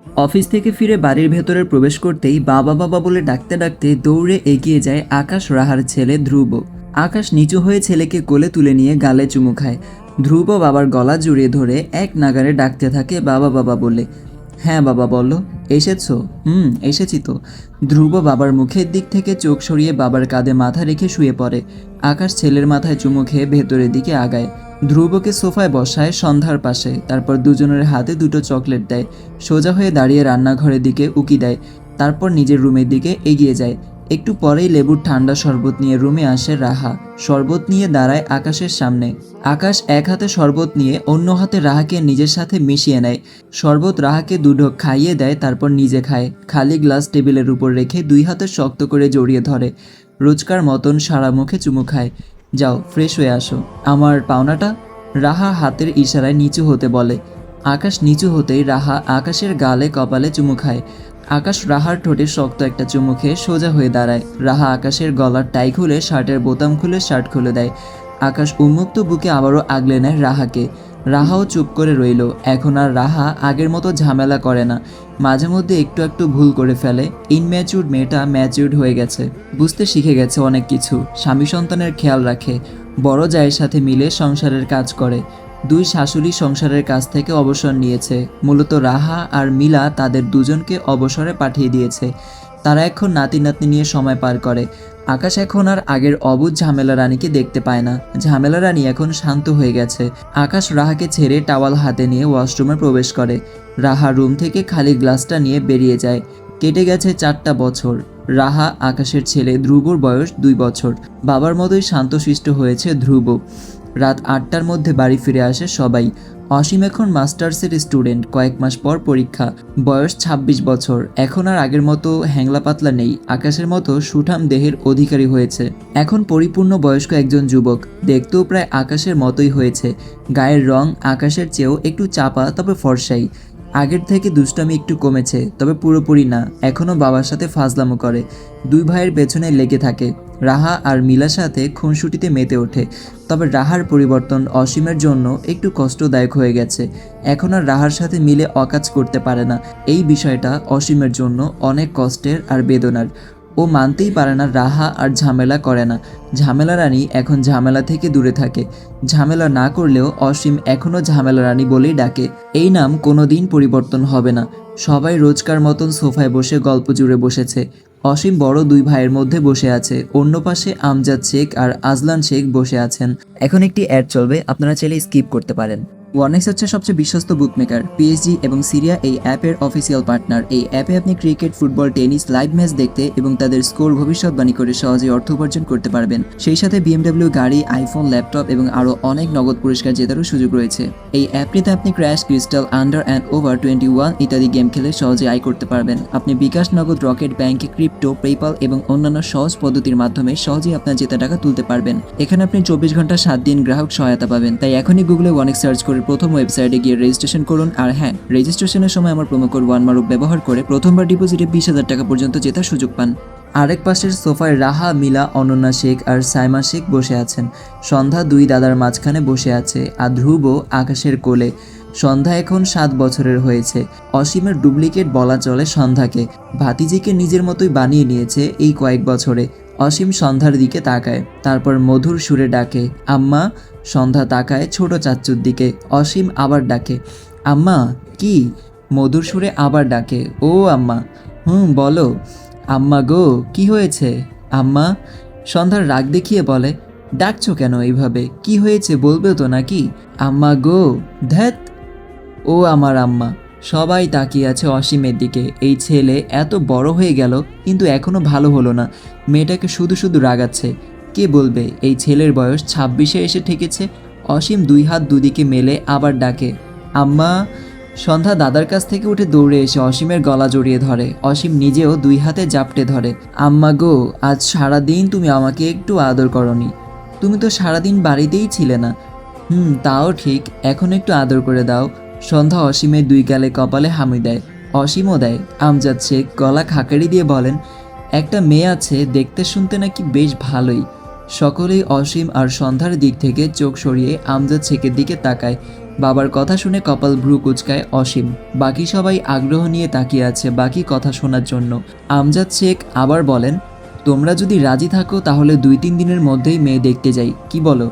Office থেকে ফিরে বাড়ির ভেতরে প্রবেশ করতেই বাবা বাবা বলে ডাকতে ডাকতে দৌড়ে এগিয়ে যায় আকাশ রাহার ছেলে ধ্রুব। আকাশ নিচু হয়ে ছেলেকে কোলে তুলে নিয়ে গালে চুমু খায়। ধ্রুব বাবার গলা জড়িয়ে ধরে এক নাগারে ডাকতে থাকে বাবা বাবা বলে। হ্যাঁ বাবা বলো, এসেছো? এসেছি তো। ধ্রুব বাবার মুখের দিক থেকে চোখ সরিয়ে বাবার কাঁধে মাথা রেখে শুয়ে পড়ে। আকাশ ছেলের মাথায় চুমু খেয়ে ভেতরের দিকে আগায়। ধ্রুবকে সোফায় বসায় সন্ধ্যার পাশে, তারপর দুজনের হাতে দুটো চকলেট দেয়। সোজা হয়ে দাঁড়িয়ে রান্নাঘরের দিকে উকি দেয়, তারপর নিজের রুমের দিকে এগিয়ে যায়। একটু পরেই লেবুর ঠান্ডা শরবত নিয়ে রুমে আসে রাহা। শরবত নিয়ে দাঁড়ায় আকাশের সামনে। আকাশ এক হাতে শরবত নিয়ে অন্য হাতে রাহাকে নিজের সাথে মিশিয়ে নেয়। শরবত রাহাকে দুঢোক খাইয়ে দেয়, তারপর নিজে খায়। খালি গ্লাস টেবিলের উপর রেখে দুই হাতে শক্ত করে জড়িয়ে ধরে। রোজকার মতন সারা মুখে চুমু খায়। যাও ফ্রেশ হয়ে আসো। আমার পাওনাটা? রাহা হাতের ইশারায় নিচু হতে বলে। আকাশ নিচু হতেই রাহা আকাশের গালে কপালে চুমু খায়। আকাশ রাহার ঠোঁটে শক্ত একটা চুমু খেয়ে সোজা হয়ে দাঁড়ায়। রাহা আকাশের গলার টাই খুলে শার্টের বোতাম খুলে শার্ট খুলে দেয়। আকাশ উন্মুক্ত বুকে আবারও আগলে নেয় রাহাকে। রাহাও চুপ করে রইল। এখন আর রাহা আগের মতো ঝামেলা করে না। মাঝে মধ্যে একটু একটু ভুল করে ফেলে। ইনম্যাচিউরড মেয়েটা ম্যাচিউরড হয়ে গেছে, বুঝতে শিখে গেছে অনেক কিছু। স্বামী সন্তানের খেয়াল রাখে, বড় জায়ের সাথে মিলে সংসারের কাজ করে। দুই শাশুড়ি সংসারের কাজ থেকে অবসর নিয়েছে। মূলত রাহা আর মিলা তাদের দুজনকে অবসরে পাঠিয়ে দিয়েছে। তারা এখন নাতি নাতনি নিয়ে সময় পার করে। আকাশ এখন আর আগের অবুঝ ঝামেলা রানীকে দেখতে পায় না। ঝামেলা রানী এখন শান্ত হয়ে গেছে। আকাশ রাহাকে ছেড়ে টাওয়াল হাতে নিয়ে ওয়াশরুমে প্রবেশ করে। রাহা রুম থেকে খালি গ্লাসটা নিয়ে বেরিয়ে যায়। কেটে গেছে 4টা বছর। রাহা আকাশের ছেলে ধ্রুবর বয়স 2 বছর। বাবার মতোই শান্তশিষ্ট হয়েছে ধ্রুব। রাত 8টার মধ্যে বাড়ি ফিরে আসে সবাই। অসীম এখন মাস্টার্সের স্টুডেন্ট, কয়েক মাস পর পরীক্ষা। বয়স 26 বছর। এখন আর আগের মতো হ্যাংলা পাতলা নেই, আকাশের মতো সুঠাম দেহের অধিকারী হয়েছে। এখন পরিপূর্ণ বয়স্ক একজন যুবক, দেখতেও প্রায় আকাশের মতোই হয়েছে। গায়ের রং আকাশের চেয়েও একটু চাপা, তবে ফর্সাই। আগের থেকে দুষ্টামি একটু কমেছে, তবে পুরোপুরি না। এখনও বাবার সাথে ফাজলামো করে। দুই ভাইয়ের পেছনে লেগে থাকে। রাহা আর মিলার সাথে খুনসুটিতে মেতে ওঠে। তবে রাহার পরিবর্তন অসীমের জন্য একটু কষ্টদায়ক হয়ে গেছে। এখন আর রাহার সাথে মিলে অকাজ করতে পারে না। এই বিষয়টা অসীমের জন্য অনেক কষ্টের আর বেদনার। ও মানতেই পারে না রাহা আর ঝামেলা করে না। ঝামেলা রানী এখন ঝামেলা থেকে দূরে থাকে। ঝামেলা না করলেও অসীম এখনও ঝামেলা রানী বলেই ডাকে। এই নাম কোনোদিন পরিবর্তন হবে না। সবাই রোজকার মতন সোফায় বসে গল্প জুড়ে বসেছে। অসীম বড় দুই ভাইয়ের মধ্যে বসে আছে। অন্য পাশে আমজাদ শেখ আর আজলান শেখ বসে আছেন। এখন একটি অ্যাড চলবে, আপনারা চাইলে স্কিপ করতে পারেন। ওয়ানেক্স হচ্ছে সবচেয়ে বিশ্বস্ত বুকমেকার। পিএসজি এবং সিরিয়া এই অ্যাপের অফিসিয়াল পার্টনার। এই অ্যাপে আপনি cricket, football, tennis live match দেখতে এবং তাদের স্কোর ভবিষ্যৎবাণী করে সহজেই অর্থ উপার্জন করতে পারবেন। সেই সাথে বিএমডব্লিউ গাড়ি, আইফোন, ল্যাপটপ এবং আরও অনেক নগদ পুরস্কার জেতারও সুযোগ রয়েছে। এই অ্যাপটিতে আপনি crash, crystal, under and over 21 ইত্যাদি গেম খেলে সহজে আয় করতে পারবেন। আপনি বিকাশ, নগদ, রকেট, ব্যাংকে, ক্রিপ্টো, পেপাল এবং অন্যান্য সহজ পদ্ধতির মাধ্যমে সহজেই আপনার জেতা টাকা তুলতে পারবেন। এখানে আপনি 24 ঘন্টা 7 দিন গ্রাহক সহায়তা পাবেন। তাই এখনই গুগলে ওয়ানেক্স সার্চ করে প্রথম ওয়েবসাইটে গিয়ে রেজিস্ট্রেশন করুন। আর হ্যাঁ, রেজিস্ট্রেশনের সময় আমার প্রোমো কোড ওয়ানমারুফ ব্যবহার করে প্রথমবার ডিপোজিটে 20,000 টাকা পর্যন্ত জেতার সুযোগ পান। আরেক পাশের সোফায় রাহা, মিলা, অনন্যা শেখ আর সাইমা শেখ বসে আছেন। সন্ধ্যা দুই দাদার মাঝখানে বসে আছে আর ধ্রুব আকাশের কোলে। সন্ধ্যা এখন 7 বছরের হয়েছে। অসীমের ডুপ্লিকেট বলা চলে সন্ধ্যাকে। ভাতিজিকে নিজের মতোই বানিয়ে নিয়েছে এই কয়েক বছরে। অসীম সন্ধ্যার দিকে তাকায়, তারপর মধুর সুরে ডাকে, আম্মা। সন্ধ্যা তাকায় ছোট চাচ্চুর দিকে। অসীম আবার ডাকে, আম্মা। কি? মধুর সুরে আবার ডাকে, ও আম্মা। বলো। আম্মা গো, কি হয়েছে আম্মা? সন্ধ্যার রাগ দেখিয়ে বলে, ডাকছো কেন এইভাবে? কি হয়েছে বলবে তো নাকি? আম্মা গো। ধ্যাত, ও আমার আম্মা। সবাই তাকিয়ে আছে অসীমের দিকে। এই ছেলে এত বড় হয়ে গেল কিন্তু এখনো ভালো হলো না। মেয়েটাকে শুধু শুধু রাগাচ্ছে। কে বলবে এই ছেলের বয়স 26-এ এসে ঠেকেছে? অসীম দুই হাত দুদিকে মেলে আবার ডাকে, আম্মা। সন্ধ্যা দাদার কাছ থেকে উঠে দৌড়ে এসে অসীমের গলা জড়িয়ে ধরে। অসীম নিজেও দুই হাতে জাপটে ধরে। আম্মা গো, আজ সারাদিন তুমি আমাকে একটু আদর করনি। তুমি তো সারাদিন বাড়িতেই ছিলে না। তাও ঠিক, এখন একটু আদর করে দাও। সন্ধ্যা অসীমের দুই গালে কপালে হামি দেয়। অসীমও দেয়। আমজাদ শেখ গলা খাকারি দিয়ে বলেন, একটা মেয়ে আছে, দেখতে শুনতে নাকি বেশ ভালোই। সকলেই অসীম আর সন্ধ্যার দিক থেকে চোখ সরিয়ে আমজাদ শেখের দিকে তাকায়। বাবার কথা শুনে কপাল ভ্রু কুঁচকায় অসীম। বাকি সবাই আগ্রহ নিয়ে তাকিয়ে আছে বাকি কথা শোনার জন্য। আমজাদ শেখ আবার বলেন, তোমরা যদি রাজি থাকো তাহলে 2-3 দিনের মধ্যেই মেয়ে দেখতে যাই, কি বলো?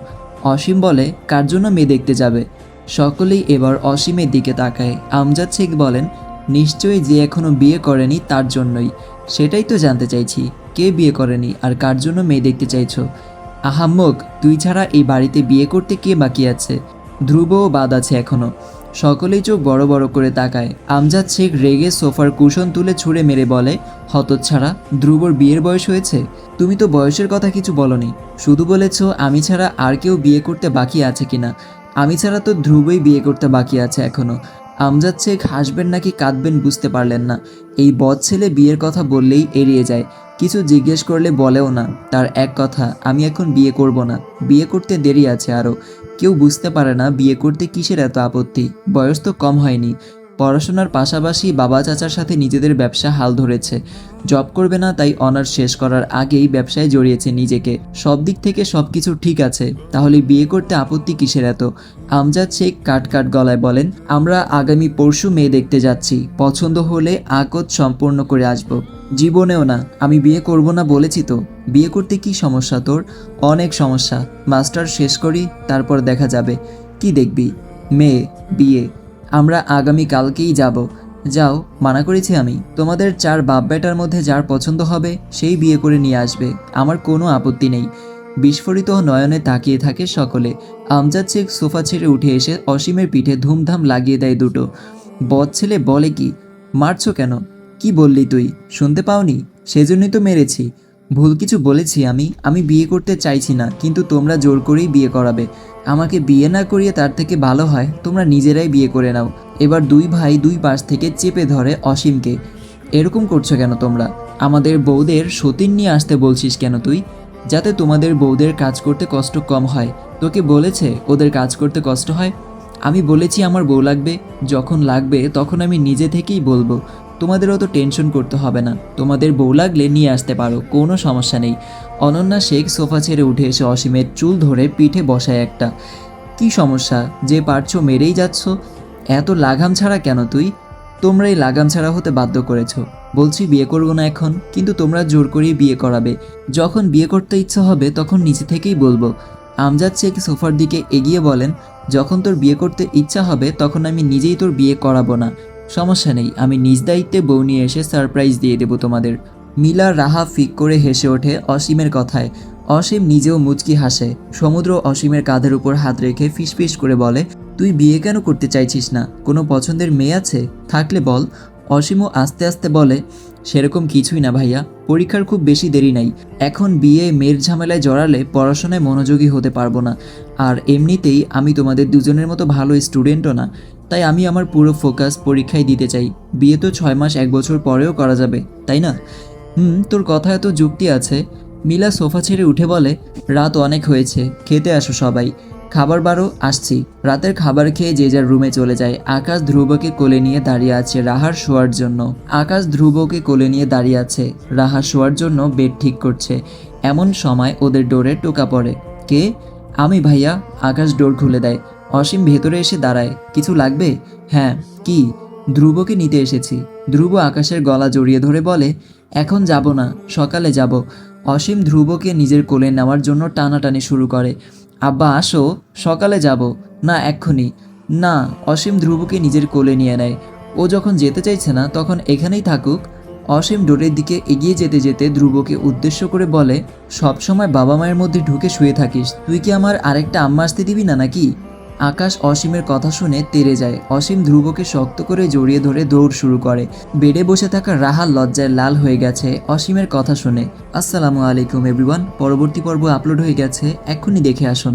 অসীম বলে, কার জন্য মেয়ে দেখতে যাবে? সকলেই এবার অসীমের দিকে তাকায়। আমজাদ শেখ বলেন, নিশ্চয়ই যে এখনো বিয়ে করেনি তার জন্যই। সেটাই তো জানতে চাইছি, কে বিয়ে করেনি আর কার জন্য মেয়ে দেখতে চাইছো? আহাম্মক, তুই ছাড়া এই বাড়িতে বিয়ে করতে কে বাকি আছে? ধ্রুবও বাদ আছে এখনো। সকলেই চোখ বড় বড় করে তাকায়। আমজাদ শেখ রেগে সোফার কুশন তুলে ছুঁড়ে মেরে বলে, হতচ্ছাড়া, ধ্রুবর বিয়ের বয়স হয়েছে? তুমি তো বয়সের কথা কিছু বলনি, শুধু বলেছো আমি ছাড়া আর কেউ বিয়ে করতে বাকি আছে কিনা। আমি ছাড়া তো ধ্রুবই বিয়ে করতে বাকি আছে এখনো। আমজাদ শেখ হাসবেন নাকি কাঁদবেন বুঝতে পারলেন না। এই বদ ছেলে বিয়ের কথা বললেই এড়িয়ে যায়, কিছু জিজ্ঞেস করলে বলেও না। তার এক কথা, আমি এখন বিয়ে করব না, বিয়ে করতে দেরি আছে আরও। কেউ বুঝতে পারে না বিয়ে করতে কিসের এত আপত্তি, বয়স তো কম হয়নি। পড়াশোনার পাশাপাশি বাবা চাচার সাথে নিজেদের ব্যবসা হাল ধরেছে। জব করবে না, তাই অনার্স শেষ করার আগেই ব্যবসায় জড়িয়েছে নিজেকে। সব দিক থেকে সব কিছু ঠিক আছে, তাহলে বিয়ে করতে আপত্তি কিসের এত? আমজাদ শেখ কাট কাট গলায় বলেন, আমরা আগামী পরশু মেয়ে দেখতে যাচ্ছি, পছন্দ হলে আকদ সম্পূর্ণ করে আসব। জীবনেও না, আমি বিয়ে করব না বলেছি তো। বিয়ে করতে কি সমস্যা তোর? অনেক সমস্যা। মাস্টার শেষ করি, তারপর দেখা যাবে। কি দেখবি? মেয়ে, বিয়ে। আমরা আগামী কালকেই যাব। যাও, মানা করেছি আমি। তোমাদের 4 বাপ বেটার মধ্যে যার পছন্দ হবে সেই বিয়ে করে নিয়ে আসবে, আমার কোনো আপত্তি নেই। বিস্ফোরিত নয়নে তাকিয়ে থাকে সকলে। আমজাদ শেখ সোফা ছেড়ে উঠে এসে অসীমের পিঠে ধুমধাম লাগিয়ে দেয় দুটো। বদ ছেলে বলে, কি মারছো কেন? কি বললি তুই? শুনতে পাওনি? সেজন্যই তো মেরেছি। ভুল কিছু বলেছি আমি বিয়ে করতে চাইছি না, কিন্তু তোমরা জোর করেই বিয়ে করাবে। আমাকে বিয়ে না করিয়ে তার থেকে ভালো হয় তোমরা নিজেরাই বিয়ে করে নাও। এবার 2 ভাই 2 পাশ থেকে চেপে ধরে অসীমকে। এরকম করছো কেন তোমরা? আমাদের বউদের সতীন নিয়ে আসতে বলছিস কেন তুই? যাতে তোমাদের বউদের কাজ করতে কষ্ট কম হয়। তোকে বলেছে ওদের কাজ করতে কষ্ট হয়? আমি বলেছি আমার বউ লাগবে, যখন লাগবে তখন আমি নিজে থেকেই বলবো। তোমাদের অত টেনশন করতে হবে না, তোমাদের বউ লাগলে নিয়ে আসতে পারো, কোনো সমস্যা নেই। অনন্যা শেখ সোফা ছেড়ে উঠে এসে অসীমের চুল ধরে পিঠে বসায় একটা। কি সমস্যা? যে পারছো মেরেই যাচ্ছ। এত লাগাম ছাড়া কেন তুই? তোমরাই লাগাম ছাড়া হতে বাধ্য করেছো। বলছি বিয়ে করবো না এখন, কিন্তু তোমরা জোর করেই বিয়ে করাবে। যখন বিয়ে করতে ইচ্ছা হবে তখন নিচে থেকেই বলবো। আমজাদ শেখ সোফার দিকে এগিয়ে বলেন, যখন তোর বিয়ে করতে ইচ্ছা হবে তখন আমি নিজেই তোর বিয়ে করাবো না। সমস্যা নেই, আমি নিজ দায়িত্বে বউ নিয়ে এসে সারপ্রাইজ দিয়ে দেবো তোমাদের। মিলা রাহা ফিক করে হেসে ওঠে অসীমের কথায়। অসীম নিজেও মুচকি হাসে। সমুদ্র অসীমের কাঁধের উপর হাত রেখে ফিসফিস করে বলে, তুই বিয়ে কেন করতে চাইছিস না? কোনো পছন্দের মেয়ে আছে? থাকলে বল। অসীমও আস্তে আস্তে বলে, সেরকম কিছুই না ভাইয়া, পরীক্ষার খুব বেশি দেরি নাই। এখন বিয়ে মেয়ের ঝামেলায় জড়ালে পড়াশোনায় মনোযোগী হতে পারবো না। আর এমনিতেই আমি তোমাদের দুজনের মতো ভালো স্টুডেন্টও না, তাই আমি আমার পুরো ফোকাস পরীক্ষায় দিতে চাই। বিয়ে তো 6 মাস 1 বছর পরেও করা যাবে, তাই না? তোর কথায় তো যুক্তি আছে। মিলা সোফা ছেড়ে উঠে বলে, রাত অনেক হয়েছে, খেতে আসো সবাই। খাবার বারো, আসছি। রাতের খাবার খেয়ে যে যার রুমে চলে যায়। আকাশ ধ্রুবকে কোলে নিয়ে দাঁড়িয়ে আছে রাহার শোয়ার জন্য। রাহার শোয়ার জন্য বেড ঠিক করছে। এমন সময় ওদের ডোরে টোকা পড়ে। কে? আমি ভাইয়া। আকাশ ডোর খুলে দেয়। অসীম ভেতরে এসে দাঁড়ায়। কিছু লাগবে? হ্যাঁ। কি? ধ্রুবকে নিতে এসেছি। ধ্রুব আকাশের গলা জড়িয়ে ধরে বলে, এখন যাব না, সকালে যাব। অসীম ধ্রুবকে নিজের কোলে নেওয়ার জন্য টানাটানি শুরু করে। আব্বা আসো, সকালে যাব। না, এক্ষুনি না। অসীম ধ্রুবকে নিজের কোলে নিয়ে নেয়। ও যখন যেতে চাইছে না তখন এখানেই থাকুক। অসীম ডোরের দিকে এগিয়ে যেতে যেতে ধ্রুবকে উদ্দেশ্য করে বলে, সবসময় বাবা মায়ের মধ্যে ঢুকে শুয়ে থাকিস, তুই কি আমার আরেকটা আম্মা আসতে দিবি না নাকি? আকাশ অসীমের কথা শুনে তেড়ে যায়। অসীম ধ্রুবকে শক্ত করে জড়িয়ে ধরে দৌড় শুরু করে। বেডে বসে থাকা রাহা লজ্জায় লাল হয়ে গেছে অসীমের কথা শুনে। আসসালামু আলাইকুম এভরিওয়ান, পরবর্তী পর্ব আপলোড হয়ে গেছে, এক্ষুনি দেখে আসুন।